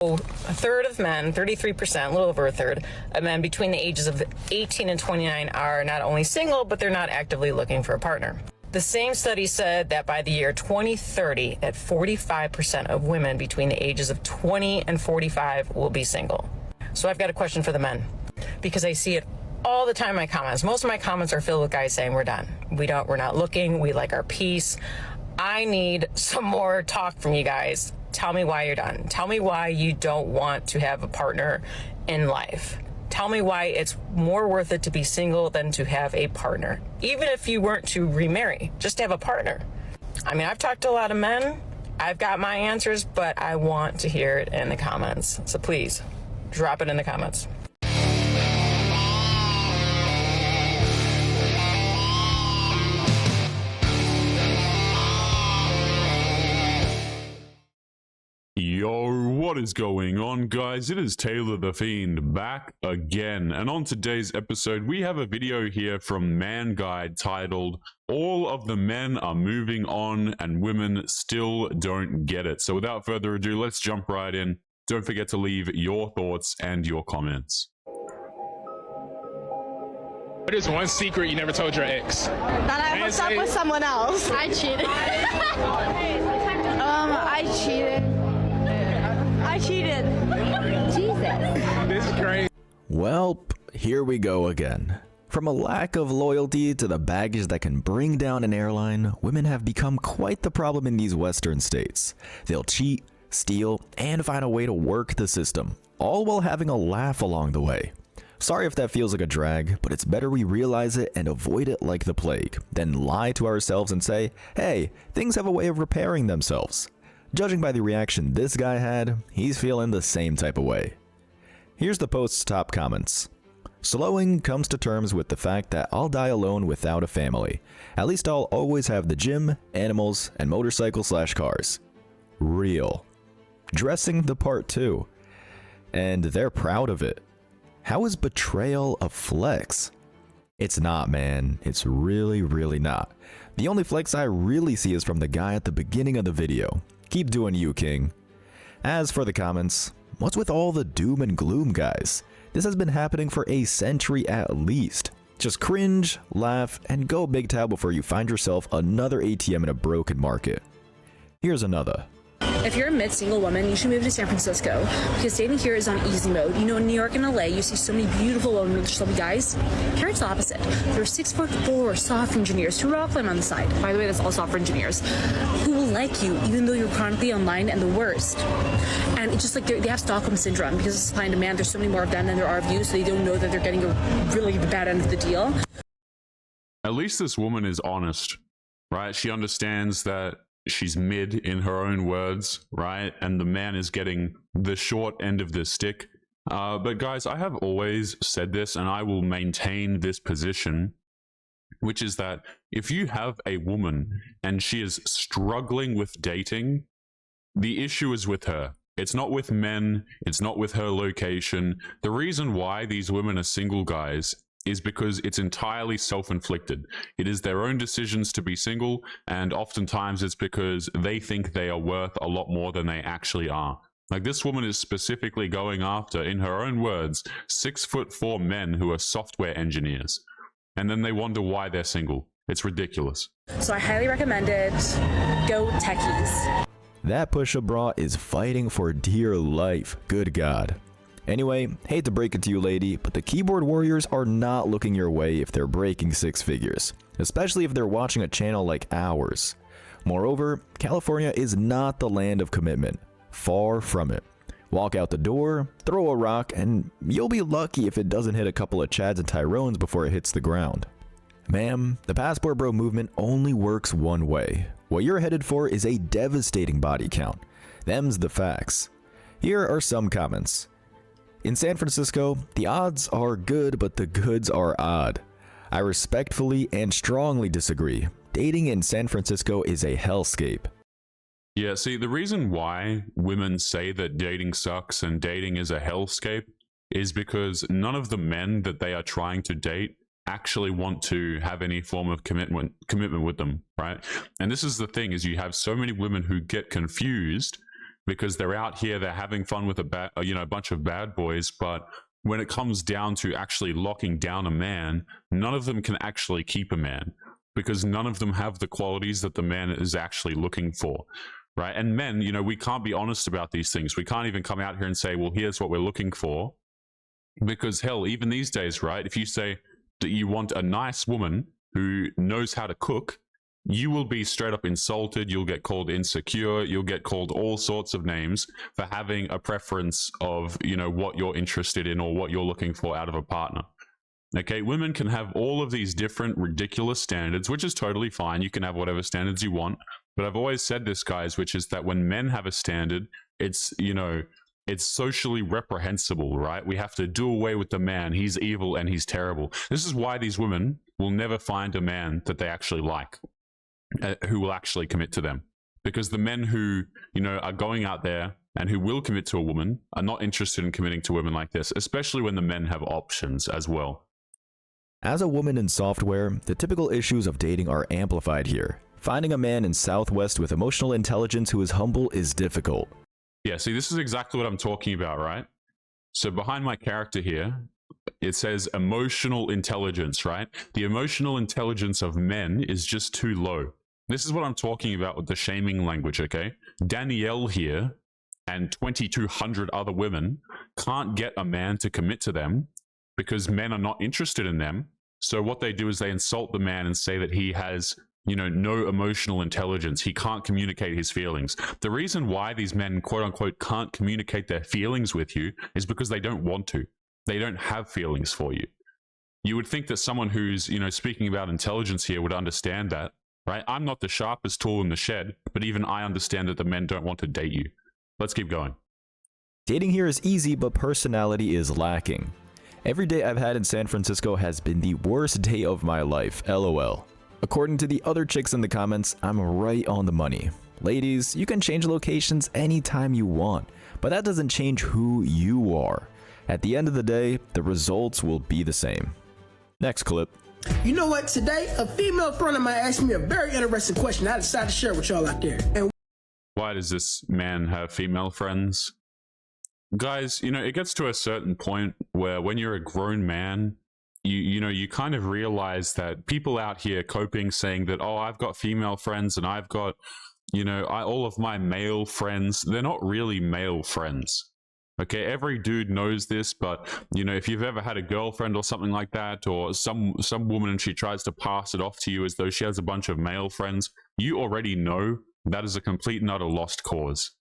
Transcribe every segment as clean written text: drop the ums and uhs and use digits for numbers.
A third of men, 33%, a little over a third of men between the ages of 18 and 29 are not only single, but they're not actively looking for a partner. The same study said that by the year 2030, that 45% of women between the ages of 20 and 45 will be single. So I've got a question for the men, because I see it all the time in my comments. Most of my comments are filled with guys saying we're done. We're not looking. We like our peace. I need some more talk from you guys. Tell me why you're done. Tell me why you don't want to have a partner in life. Tell me why it's more worth it to be single than to have a partner. Even if you weren't to remarry, just to have a partner. I mean, I've talked to a lot of men. I've got my answers, but I want to hear it in the comments. So please, drop it in the comments. Yo, what is going on, guys? It is Taylor the Fiend back again, and on today's episode we have a video here from Man Guide titled "All of the Men are moving on and women still don't get it." So without further ado, let's jump right in. Don't forget to leave your thoughts and your comments. What is one secret you never told your ex? That I hooked up with someone else. I cheated. I cheated. Jesus. This is crazy. Well, here we go again. From a lack of loyalty to the baggage that can bring down an airline, women have become quite the problem in these Western states. They'll cheat, steal, and find a way to work the system, all while having a laugh along the way. Sorry if that feels like a drag, but it's better we realize it and avoid it like the plague, than lie to ourselves and say, hey, things have a way of repairing themselves. Judging by the reaction this guy had, he's feeling the same type of way. Here's the post's top comments. Slowing comes to terms with the fact that I'll die alone without a family. At least I'll always have the gym, animals, and motorcycle/cars. Real. Dressing the part too. And they're proud of it. How is betrayal a flex? It's not, man. It's really not. The only flex I really see is from the guy at the beginning of the video. Keep doing you, King. As for the comments, what's with all the doom and gloom, guys? This has been happening for a century at least. Just cringe, laugh, and go big tab before you find yourself another ATM in a broken market. Here's another. If you're a mid-single woman, you should move to San Francisco because dating here is on easy mode. You know, in New York and LA, you see so many beautiful women with chubby guys. Here it's the opposite. There are 6'4" software engineers who rock climb on the side. By the way, that's all software engineers who will like you even though you're chronically online and the worst. And it's just like they have Stockholm syndrome because of supply and demand. There's so many more of them than there are of you, so they don't know that they're getting a really bad end of the deal. At least this woman is honest, right? She understands that she's mid in her own words, right? And the man is getting the short end of the stick. But guys, I have always said this, and I will maintain this position, which is that if you have a woman and she is struggling with dating, the issue is with her. It's not with men. It's not with her location. The reason why these women are single, guys, is because it's entirely self-inflicted. It is their own decisions to be single, and oftentimes it's because they think they are worth a lot more than they actually are. Like, this woman is specifically going after, in her own words, 6'4" men who are software engineers. And then they wonder why they're single. It's ridiculous. So I highly recommend it. Go techies. That push-up bra is fighting for dear life. Good God. Anyway, hate to break it to you, lady, but the keyboard warriors are not looking your way if they're breaking six figures, especially if they're watching a channel like ours. Moreover, California is not the land of commitment. Far from it. Walk out the door, throw a rock, and you'll be lucky if it doesn't hit a couple of Chads and Tyrones before it hits the ground. Ma'am, the Passport Bro movement only works one way. What you're headed for is a devastating body count. Them's the facts. Here are some comments. In San Francisco, the odds are good, but the goods are odd. I respectfully and strongly disagree. Dating in San Francisco is a hellscape. Yeah, see, the reason why women say that dating sucks and dating is a hellscape is because none of the men that they are trying to date actually want to have any form of commitment with them, right? And this is the thing, is you have so many women who get confused because they're out here, they're having fun with a bunch of bad boys, but when it comes down to actually locking down a man, none of them can actually keep a man, because none of them have the qualities that the man is actually looking for, right? And men, you know, we can't be honest about these things. We can't even come out here and say, well, here's what we're looking for, because hell, even these days, right? If you say that you want a nice woman who knows how to cook, you will be straight up insulted. You'll get called insecure. You'll get called all sorts of names for having a preference of, you know, what you're interested in or what you're looking for out of a partner. Okay, women can have all of these different ridiculous standards, which is totally fine. You can have whatever standards you want. But I've always said this, guys, which is that when men have a standard, it's, you know, it's socially reprehensible, right? We have to do away with the man. He's evil and he's terrible. This is why these women will never find a man that they actually like, who will actually commit to them. Because the men who, you know, are going out there and who will commit to a woman are not interested in committing to women like this, especially when the men have options as well. As a woman in software, the typical issues of dating are amplified here. Finding a man in Southwest with emotional intelligence who is humble is difficult. Yeah, see, this is exactly what I'm talking about, right? So behind my character here, it says emotional intelligence, right? The emotional intelligence of men is just too low. This is what I'm talking about with the shaming language, okay? Danielle here and 2,200 other women can't get a man to commit to them because men are not interested in them. So what they do is they insult the man and say that he has, you know, no emotional intelligence. He can't communicate his feelings. The reason why these men, quote unquote, can't communicate their feelings with you is because they don't want to. They don't have feelings for you. You would think that someone who's, you know, speaking about intelligence here would understand that, right? I'm not the sharpest tool in the shed, but even I understand that the men don't want to date you. Let's keep going. Dating here is easy, but personality is lacking. Every day I've had in San Francisco has been the worst day of my life, LOL. According to the other chicks in the comments, I'm right on the money. Ladies, you can change locations anytime you want, but that doesn't change who you are. At the end of the day, the results will be the same. Next clip. You know what? Today, a female friend of mine asked me a very interesting question I decided to share with y'all out there. And why does this man have female friends? Guys, you know, it gets to a certain point where when you're a grown man, you know, you kind of realize that people out here coping saying that, oh, I've got female friends and I've got, you know, all of my male friends, they're not really male friends. Okay, every dude knows this, but, you know, if you've ever had a girlfriend or something like that, or some woman and she tries to pass it off to you as though she has a bunch of male friends, you already know that is a complete and utter lost cause.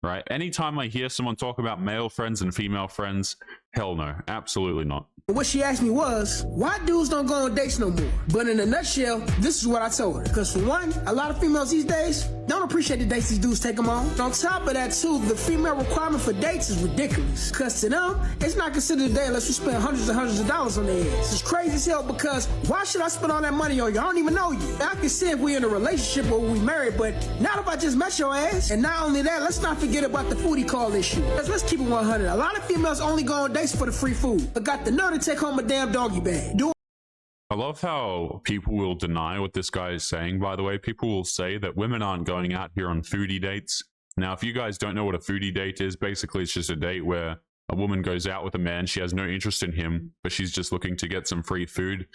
Right? Anytime I hear someone talk about male friends and female friends, hell no, absolutely not. what she asked me was, why dudes don't go on dates no more? But in a nutshell, this is what I told her. Because for one, a lot of females these days don't appreciate the dates these dudes take them on. On top of that too, the female requirement for dates is ridiculous. Because to them, it's not considered a date unless you spend hundreds and hundreds of dollars on their heads. It's crazy as hell because why should I spend all that money on you? I don't even know you. I can see if we're in a relationship or we married, but not if I just met your ass. And not only that, let's not forget about the foodie call issue. Let's keep it 100. A lot of females only go on dates for the free food, but got the nerve to take home a damn doggy bag. I love how people will deny what this guy is saying, by the way. People will say that women aren't going out here on foodie dates. Now, if you guys don't know what a foodie date is, basically it's just a date where a woman goes out with a man. She has no interest in him, but she's just looking to get some free food.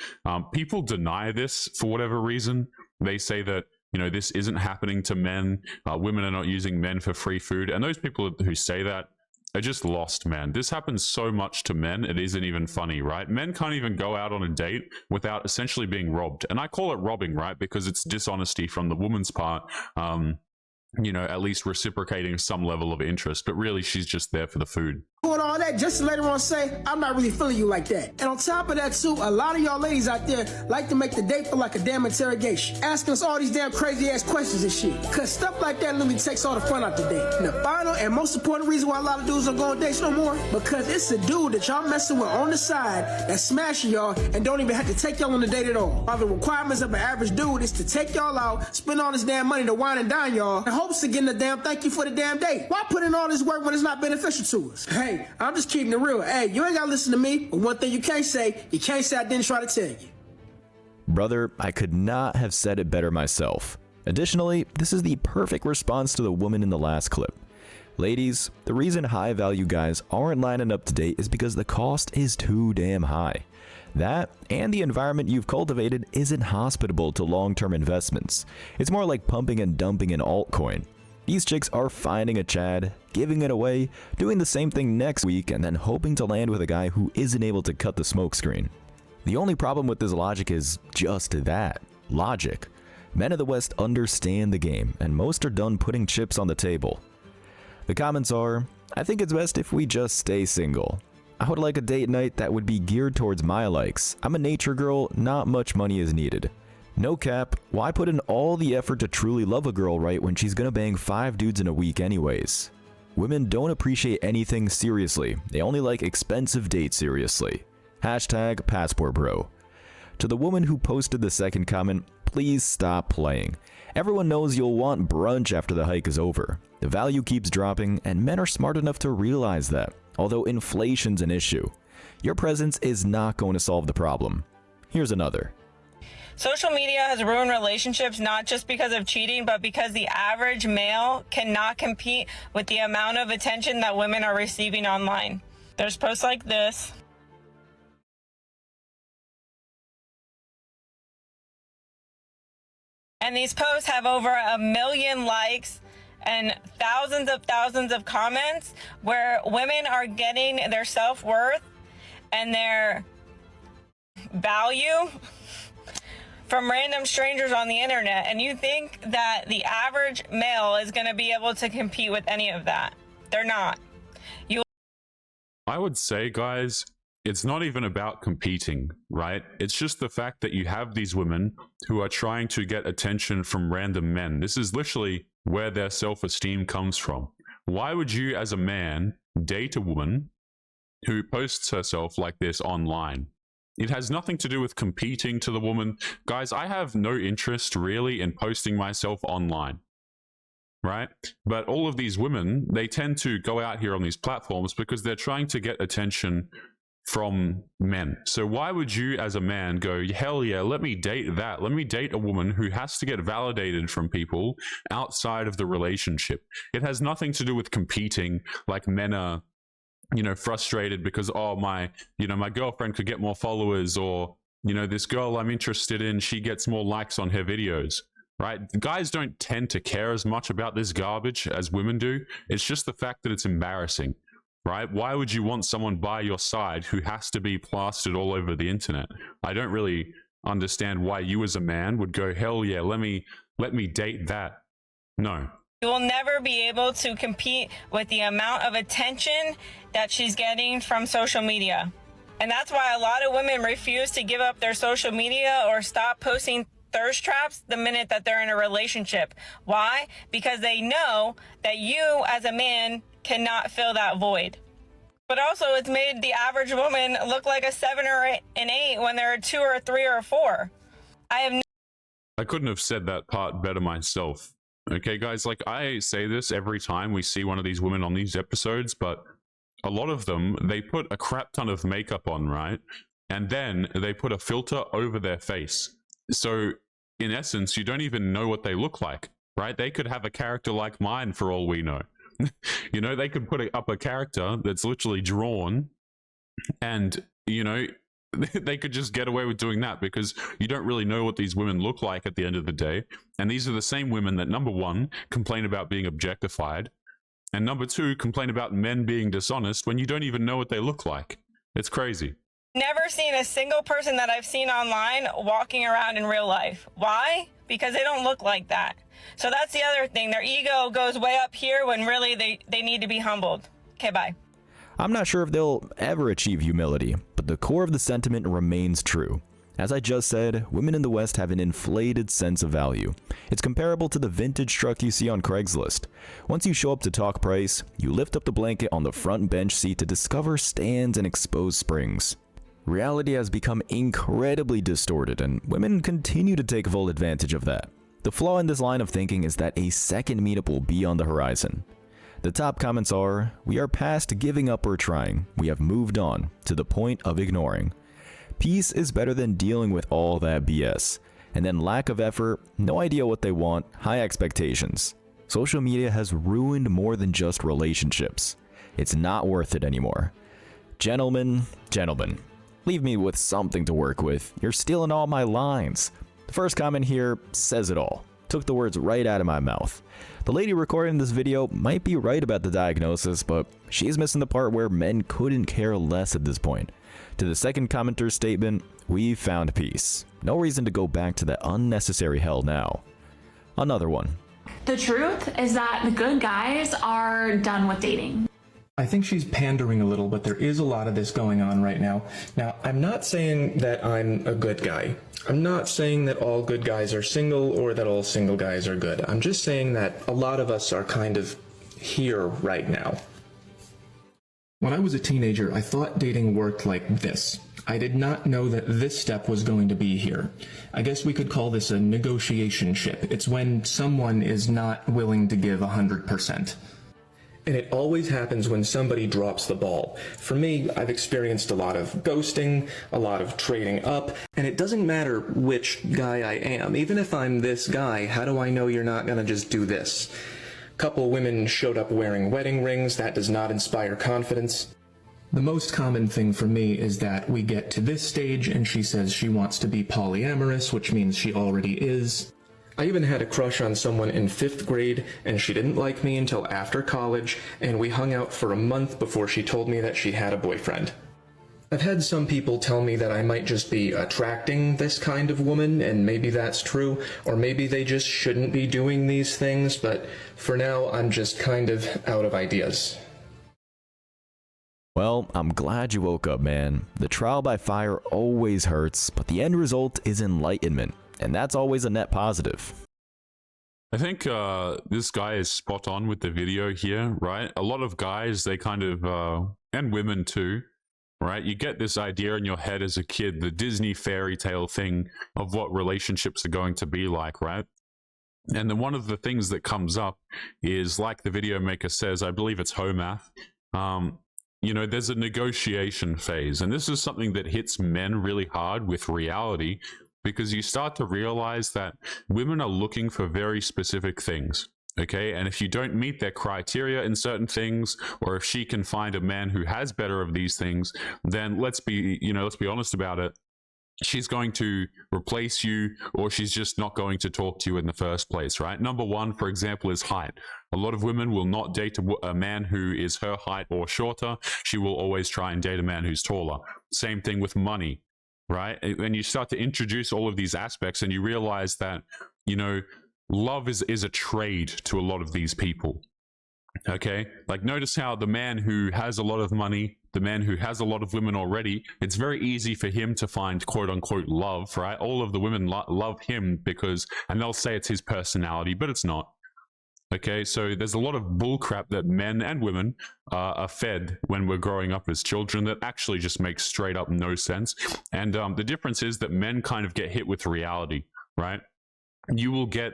People deny this for whatever reason. They say that, you know, this isn't happening to men. Women are not using men for free food. And those people who say that are just lost, man. This happens so much to men, it isn't even funny, right? Men can't even go out on a date without essentially being robbed. And I call it robbing, right? Because it's dishonesty from the woman's part. You know, at least reciprocating some level of interest, but really she's just there for the food. Doing all that just to later on say, I'm not really feeling you like that. And on top of that too, a lot of y'all ladies out there like to make the date feel like a damn interrogation, asking us all these damn crazy ass questions and shit. Cause stuff like that literally takes all the fun out the date. And the final and most important reason why a lot of dudes don't go on dates no more, because it's a dude that y'all messing with on the side that's smashing y'all and don't even have to take y'all on the date at all. While the requirements of an average dude is to take y'all out, spend all this damn money to wine and dine y'all, in hopes of getting a damn thank you for the damn date. Why put in all this work when it's not beneficial to us? Hey, I'm just keeping it real. Hey, you ain't gotta listen to me, but one thing you can't say I didn't try to tell you. Brother, I could not have said it better myself. Additionally, this is the perfect response to the woman in the last clip. Ladies, the reason high value guys aren't lining up to date is because the cost is too damn high. That, and the environment you've cultivated isn't hospitable to long-term investments. It's more like pumping and dumping an altcoin. These chicks are finding a Chad, giving it away, doing the same thing next week, and then hoping to land with a guy who isn't able to cut the smokescreen. The only problem with this logic is just that, logic. Men of the West understand the game, and most are done putting chips on the table. The comments are, I think it's best if we just stay single. I would like a date night that would be geared towards my likes. I'm a nature girl, not much money is needed. No cap, why put in all the effort to truly love a girl right when she's gonna bang 5 dudes in a week anyways? Women don't appreciate anything seriously, they only like expensive dates seriously. Hashtag passport bro. To the woman who posted the second comment, please stop playing. Everyone knows you'll want brunch after the hike is over. The value keeps dropping and men are smart enough to realize that. Although inflation's an issue, your presence is not going to solve the problem. Here's another. Social media has ruined relationships not just because of cheating, but because the average male cannot compete with the amount of attention that women are receiving online. There's posts like this. And these posts have over 1 million likes and thousands of comments where women are getting their self-worth and their value from random strangers on the internet. And you think that the average male is going to be able to compete with any of that. They're not. I would say, guys, it's not even about competing, right? It's just the fact that you have these women who are trying to get attention from random men. This is literally where their self-esteem comes from. Why would you, as a man, date a woman who posts herself like this online? It has nothing to do with competing to the woman. Guys, I have no interest really in posting myself online, right? But all of these women, they tend to go out here on these platforms because they're trying to get attention from men. So why would you as a man go, hell yeah, let me date that. Let me date a woman who has to get validated from people outside of the relationship. It has nothing to do with competing, like men are, you know, frustrated because, oh, my girlfriend could get more followers, or, you know, this girl I'm interested in, she gets more likes on her videos, right? Guys don't tend to care as much about this garbage as women do. It's just the fact that it's embarrassing. Right? Why would you want someone by your side who has to be plastered all over the internet? I don't really understand why you as a man would go, hell yeah, let me date that. No. You will never be able to compete with the amount of attention that she's getting from social media. And that's why a lot of women refuse to give up their social media or stop posting thirst traps the minute that they're in a relationship. Why? Because they know that you as a man cannot fill that void. But also, it's made the average woman look like a 7 or an 8 when they're a 2 or a 3 or a 4. I couldn't have said that part better myself. Okay, guys, like I say this every time we see one of these women on these episodes, but a lot of them, they put a crap ton of makeup on, right? And then they put a filter over their face. So in essence, you don't even know what they look like, right? They could have a character like mine for all we know. You know, they could put up a character that's literally drawn and, you know, they could just get away with doing that because you don't really know what these women look like at the end of the day. And these are the same women that, number one, complain about being objectified, and number two, complain about men being dishonest when you don't even know what they look like. It's crazy. Never seen a single person that I've seen online walking around in real life. Why? Because they don't look like that. So that's the other thing. Their ego goes way up here when really they need to be humbled. Okay, bye. I'm not sure if they'll ever achieve humility, but the core of the sentiment remains true. As I just said, women in the West have an inflated sense of value. It's comparable to the vintage truck you see on Craigslist. Once you show up to talk price, you lift up the blanket on the front bench seat to discover stands and exposed springs. Reality has become incredibly distorted, and women continue to take full advantage of that. The flaw in this line of thinking is that a second meetup will be on the horizon. The top comments are, we are past giving up or trying, we have moved on, to the point of ignoring. Peace is better than dealing with all that BS. And then lack of effort, no idea what they want, high expectations. Social media has ruined more than just relationships. It's not worth it anymore. Gentlemen, leave me with something to work with. You're stealing all my lines. The first comment here says it all. Took the words right out of my mouth. The lady recording this video might be right about the diagnosis, but she's missing the part where men couldn't care less at this point. To the second commenter's statement, we've found peace. No reason to go back to that unnecessary hell now. Another one. The truth is that the good guys are done with dating. I think she's pandering a little, but there is a lot of this going on right now. Now, I'm not saying that I'm a good guy. I'm not saying that all good guys are single or that all single guys are good. I'm just saying that a lot of us are kind of here right now. When I was a teenager, I thought dating worked like this. I did not know that this step was going to be here. I guess we could call this a negotiation ship. It's when someone is not willing to give 100%. And it always happens when somebody drops the ball. For me, I've experienced a lot of ghosting, a lot of trading up, and it doesn't matter which guy I am. Even if I'm this guy, how do I know you're not gonna just do this? A couple women showed up wearing wedding rings. That does not inspire confidence. The most common thing for me is that we get to this stage and she says she wants to be polyamorous, which means she already is. I even had a crush on someone in 5th grade, and she didn't like me until after college, and we hung out for a month before she told me that she had a boyfriend. I've had some people tell me that I might just be attracting this kind of woman, and maybe that's true, or maybe they just shouldn't be doing these things, but for now I'm just kind of out of ideas. Well, I'm glad you woke up, man. The trial by fire always hurts, but the end result is enlightenment. And that's always a net positive. I think this guy is spot on with the video here, right? A lot of guys, they kind of, and women too, right? You get this idea in your head as a kid, the Disney fairy tale thing of what relationships are going to be like, right? And then one of the things that comes up is, like the video maker says, I believe it's Homath, you know, there's a negotiation phase. And this is something that hits men really hard with reality, because you start to realize that women are looking for very specific things, okay? And if you don't meet their criteria in certain things, or if she can find a man who has better of these things, then let's be honest about it. She's going to replace you, or she's just not going to talk to you in the first place, right? Number one, for example, is height. A lot of women will not date a man who is her height or shorter. She will always try and date a man who's taller. Same thing with money. Right? And you start to introduce all of these aspects, and you realize that, you know, love is a trade to a lot of these people. Okay? Like, notice how the man who has a lot of money, the man who has a lot of women already, it's very easy for him to find quote unquote love, right? All of the women love him because, and they'll say it's his personality, but it's not. Okay, so there's a lot of bullcrap that men and women are fed when we're growing up as children that actually just makes straight up no sense. And the difference is that men kind of get hit with reality, right? You will get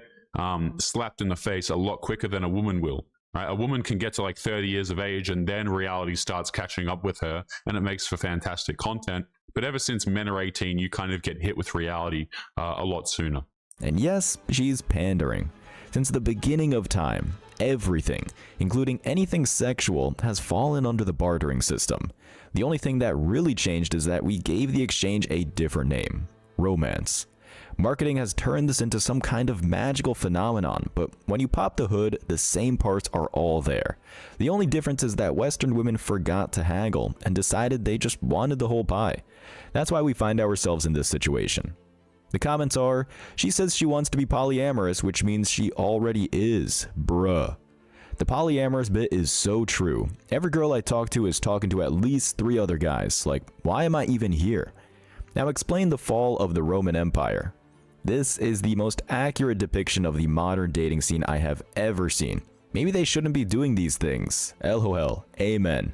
slapped in the face a lot quicker than a woman will, right? A woman can get to like 30 years of age and then reality starts catching up with her, and it makes for fantastic content. But ever since men are 18, you kind of get hit with reality a lot sooner. And yes, she's pandering. Since the beginning of time, everything, including anything sexual, has fallen under the bartering system. The only thing that really changed is that we gave the exchange a different name: romance. Marketing has turned this into some kind of magical phenomenon, but when you pop the hood, the same parts are all there. The only difference is that Western women forgot to haggle and decided they just wanted the whole pie. That's why we find ourselves in this situation. The comments are, she says she wants to be polyamorous, which means she already is. Bruh. The polyamorous bit is so true. Every girl I talk to is talking to at least 3 other guys. Like, why am I even here? Now explain the fall of the Roman Empire. This is the most accurate depiction of the modern dating scene I have ever seen. Maybe they shouldn't be doing these things. LOL. Amen.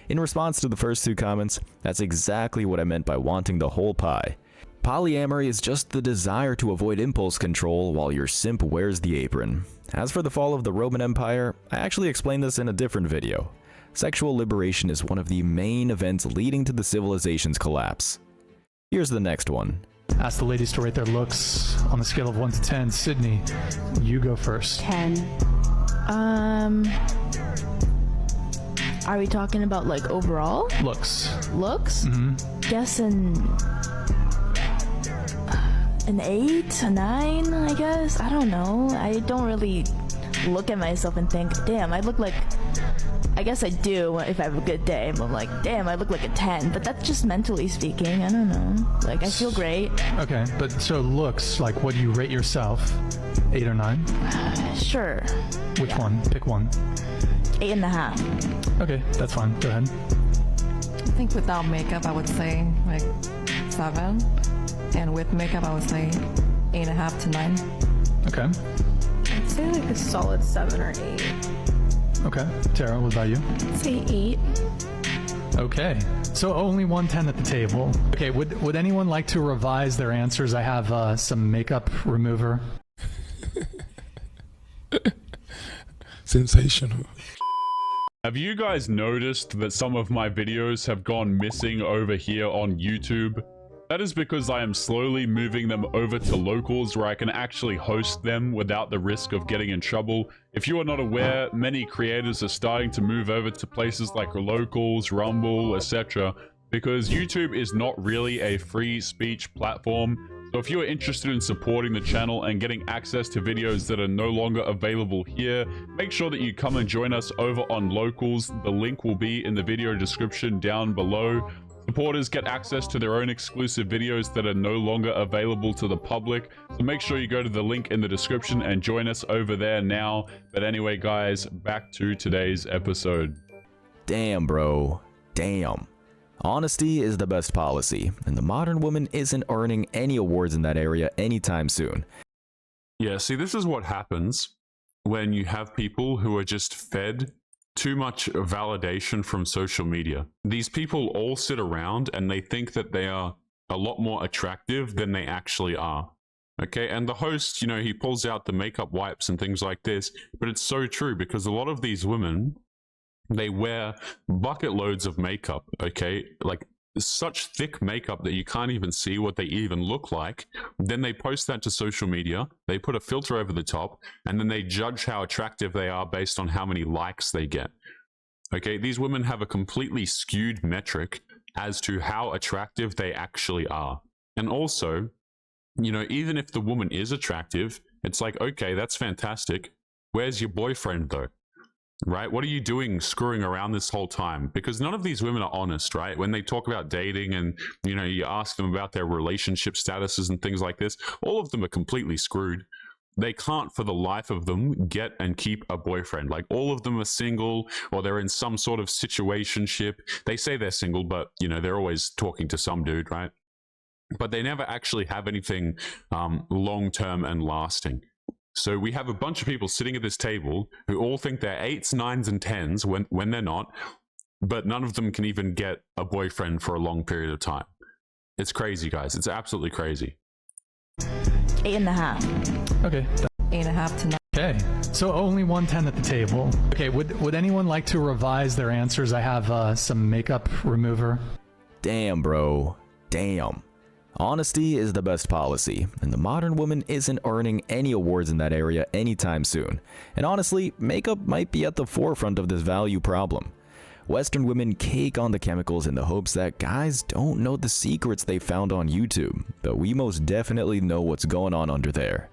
In response to the first 2 comments, that's exactly what I meant by wanting the whole pie. Polyamory is just the desire to avoid impulse control while your simp wears the apron. As for the fall of the Roman Empire, I actually explained this in a different video. Sexual liberation is one of the main events leading to the civilization's collapse. Here's the next one. Ask the ladies to rate their looks on a scale of 1 to 10. Sydney, you go first. 10. Are we talking about like overall? Looks. Looks? Guess an 8, a 9, I guess. I don't know. I don't really look at myself and think, damn, I look like. I guess I do if I have a good day. I'm like, damn, I look like a 10. But that's just mentally speaking. I don't know. Like, I feel great. Okay, but so looks, like what do you rate yourself? 8 or 9? Sure. Which one? Pick one. 8.5. Okay, that's fine. Go ahead. I think without makeup, I would say like 7. And with makeup, I would say 8.5 to 9. Okay. I'd say like a solid 7 or 8. Okay. Tara, what about you? I'd say 8. Okay. So only 110 at the table. Okay, would anyone like to revise their answers? I have some makeup remover. Sensational. Have you guys noticed that some of my videos have gone missing over here on YouTube? That is because I am slowly moving them over to locals where I can actually host them without the risk of getting in trouble. If you are not aware, many creators are starting to move over to places like locals, Rumble, etc. because YouTube is not really a free speech platform. So if you are interested in supporting the channel and getting access to videos that are no longer available here, make sure that you come and join us over on locals. The link will be in the video description down below. Supporters get access to their own exclusive videos that are no longer available to the public. So make sure you go to the link in the description and join us over there now. But anyway, guys, back to today's episode. Damn, bro. Damn. Honesty is the best policy, and the modern woman isn't earning any awards in that area anytime soon. Yeah, see, this is what happens when you have people who are just fed too much validation from social media. These people all sit around and they think that they are a lot more attractive than they actually are. Okay, and the host, you know, he pulls out the makeup wipes and things like this, but it's so true because a lot of these women, they wear bucket loads of makeup, okay? Like such thick makeup that you can't even see what they even look like. Then they post that to social media, they put a filter over the top, and then they judge how attractive they are based on how many likes they get. Okay, these women have a completely skewed metric as to how attractive they actually are. And also, you know, even if the woman is attractive, it's like, okay, that's fantastic. Where's your boyfriend though? Right? What are you doing screwing around this whole time? Because none of these women are honest, right? When they talk about dating and, you know, you ask them about their relationship statuses and things like this, all of them are completely screwed. They can't for the life of them get and keep a boyfriend. Like all of them are single or they're in some sort of situationship. They say they're single, but, you know, they're always talking to some dude, right? But they never actually have anything long-term and lasting. So we have a bunch of people sitting at this table who all think they're 8s, 9s, and 10s when they're not, but none of them can even get a boyfriend for a long period of time. It's crazy, guys. It's absolutely crazy. 8.5. Okay. 8.5 to 9. Okay. So only 110 at the table. Okay, would anyone like to revise their answers? I have some makeup remover. Damn, bro. Damn. Honesty is the best policy, and the modern woman isn't earning any awards in that area anytime soon. And honestly, makeup might be at the forefront of this value problem. Western women cake on the chemicals in the hopes that guys don't know the secrets they found on YouTube, but we most definitely know what's going on under there.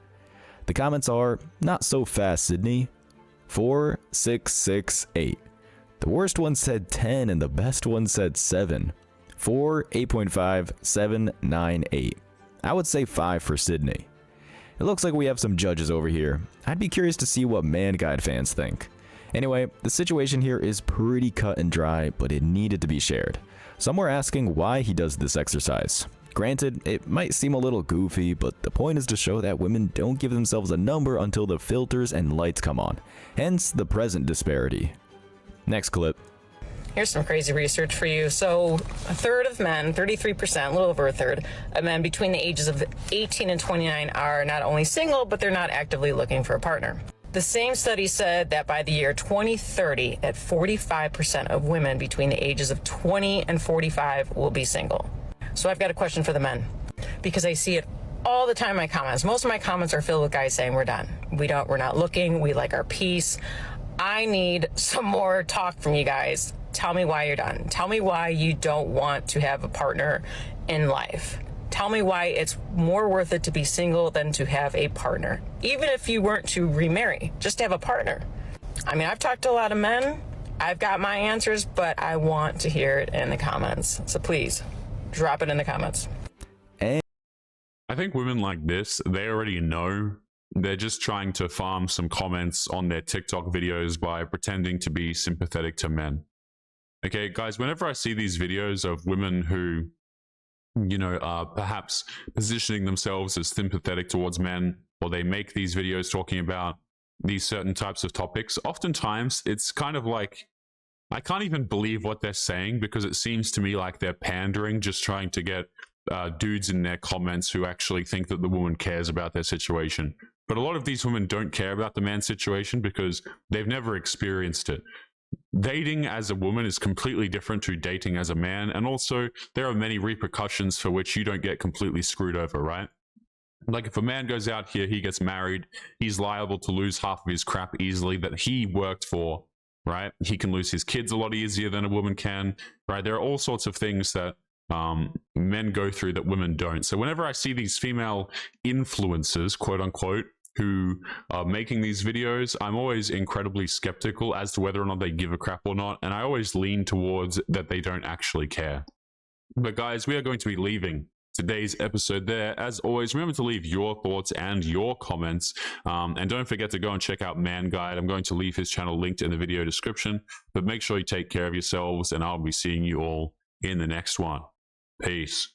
The comments are, not so fast, Sydney. 4, 6, 6, 8. The worst one said 10 and the best one said 7. 4, 8.5, 7, 9, 8. I would say 5 for Sydney. It looks like we have some judges over here. I'd be curious to see what Man Guide fans think. Anyway, the situation here is pretty cut and dry, but it needed to be shared. Some were asking why he does this exercise. Granted, it might seem a little goofy, but the point is to show that women don't give themselves a number until the filters and lights come on. Hence the present disparity. Next clip. Here's some crazy research for you. So a third of men, 33%, a little over a third, of men between the ages of 18 and 29 are not only single, but they're not actively looking for a partner. The same study said that by the year 2030, that 45% of women between the ages of 20 and 45 will be single. So I've got a question for the men, because I see it all the time in my comments. Most of my comments are filled with guys saying we're done. We're not looking. We like our peace. I need some more talk from you guys. Tell me why you're done. Tell me why you don't want to have a partner in life. Tell me why it's more worth it to be single than to have a partner. Even if you weren't to remarry, just to have a partner. I mean, I've talked to a lot of men. I've got my answers, but I want to hear it in the comments. So please, drop it in the comments. I think women like this, they already know. They're just trying to farm some comments on their TikTok videos by pretending to be sympathetic to men. Okay, guys, whenever I see these videos of women who, you know, are perhaps positioning themselves as sympathetic towards men, or they make these videos talking about these certain types of topics, oftentimes it's kind of like, I can't even believe what they're saying, because it seems to me like they're pandering, just trying to get dudes in their comments who actually think that the woman cares about their situation. But a lot of these women don't care about the man's situation because they've never experienced it. Dating as a woman is completely different to dating as a man, and also there are many repercussions for which you don't get completely screwed over, right? Like if a man goes out here, he gets married, he's liable to lose half of his crap easily that he worked for, right? He can lose his kids a lot easier than a woman can, right? There are all sorts of things that men go through that women don't. So whenever I see these female influencers, quote unquote, who are making these videos, I'm always incredibly skeptical as to whether or not they give a crap or not, and I always lean towards that they don't actually care. But guys, we are going to be leaving today's episode there. As always, remember to leave your thoughts and your comments, and don't forget to go and check out Man Guide. I'm going to leave his channel linked in the video description, but make sure you take care of yourselves, and I'll be seeing you all in the next one. Peace.